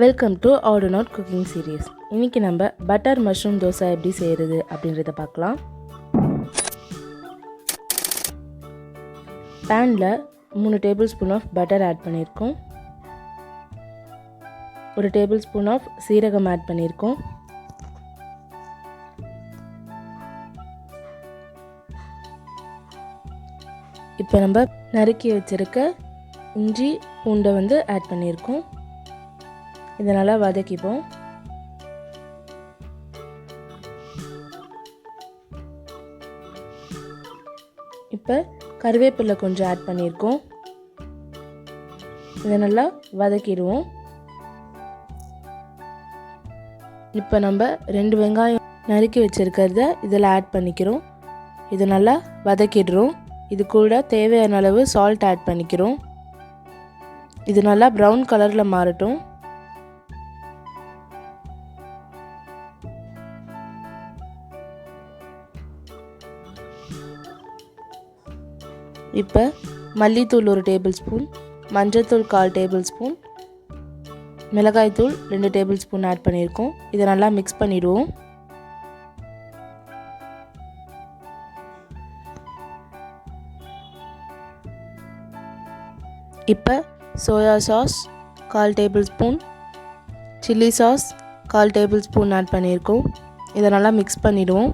Welcome to odd1out cooking series. இன்றைக்கி நம்ம butter mushroom dosa எப்படி செய்கிறது அப்படின்றத பார்க்கலாம். பேனில் 3 tablespoon of butter add பண்ணியிருக்கோம். 1 டேபிள் ஸ்பூன் ஆஃப் சீரகம் ஆட் பண்ணியிருக்கோம். இப்போ நம்ம நறுக்கி வச்சுருக்க இஞ்சி பூண்டை ஆட் பண்ணியிருக்கோம். இதை நல்லா வதக்கிப்போம். இப்போ கருவேப்பிலை கொஞ்சம் ஆட் பண்ணியிருக்கோம். இதை நல்லா வதக்கிடுவோம். இப்போ நம்ம 2 வெங்காயம் நறுக்கி வச்சுருக்கிறத இதில் ஆட் பண்ணிக்கிறோம். இது நல்லா வதக்கிடுறோம். இது கூட தேவையான அளவு சால்ட் ஆட் பண்ணிக்கிறோம். இது நல்லா ப்ரௌன் கலரில் மாறட்டும். இப்போ மல்லித்தூள் 1 டேபிள் ஸ்பூன், மஞ்சள்தூள் 1/4 டேபிள் ஸ்பூன், மிளகாய்த்தூள் 2 டேபிள் ஸ்பூன் ஆட் பண்ணியிருக்கோம். இதை நல்லா மிக்ஸ் பண்ணிடுவோம். இப்போ soya sauce 1/4 tablespoon, chilli sauce 1/4 tablespoon add பண்ணியிருக்கோம். இதை நல்லா மிக்ஸ் பண்ணிடுவோம்.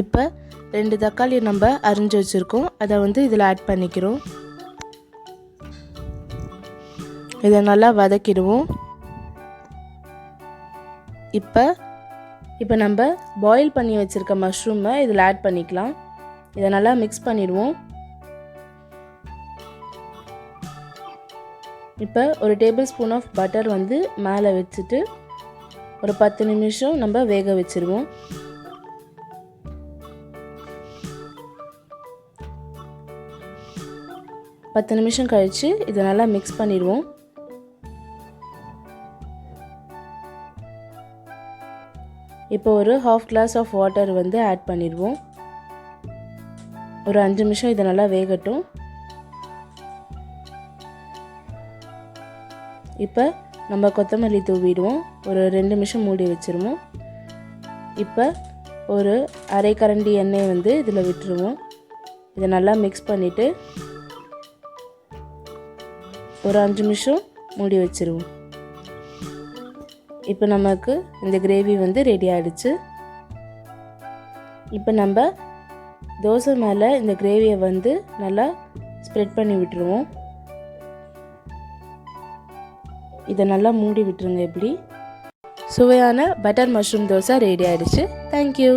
இப்போ 2 தக்காளி நம்ம அரிஞ்சு வச்சுருக்கோம். அதை இதில் ஆட் பண்ணிக்கிறோம். இதை நல்லா வதக்கிடுவோம். இப்போ நம்ம பாயில் பண்ணி வச்சுருக்க மஷ்ரூமை இதில் ஆட் பண்ணிக்கலாம். இதை நல்லா மிக்ஸ் பண்ணிடுவோம். இப்போ 1 டேபிள் ஸ்பூன் ஆஃப் பட்டர் மேலே வச்சுட்டு ஒரு 10 நிமிஷம் நம்ம வேக வச்சுருவோம். பத்து நிமிஷம் கழித்து இதை நல்லா மிக்ஸ் பண்ணிடுவோம். இப்போ ஒரு 1/2 கிளாஸ் ஆஃப் வாட்டர் ஆட் பண்ணிடுவோம். ஒரு 5 நிமிஷம் இதை நல்லா வேகட்டும். இப்போ நம்ம கொத்தமல்லி தூவிடுவோம். ஒரு 2 நிமிஷம் மூடி வச்சுருவோம். இப்போ ஒரு அரை கரண்டி எண்ணெய் இதில் விட்டுருவோம். இதை நல்லா மிக்ஸ் பண்ணிவிட்டு ஒரு 5 நிமிஷம் மூடி வச்சுருவோம். இப்போ நமக்கு இந்த கிரேவி ரெடி ஆகிடுச்சு. இப்போ நம்ம தோசை மேலே இந்த கிரேவியை நல்லா ஸ்ப்ரெட் பண்ணி விட்டுருவோம். இதை நல்லா மூடி விட்டுருங்க. இப்படி சுவையான பட்டர் மஷ்ரூம் தோசை ரெடி ஆகிடுச்சு. தேங்க்யூ.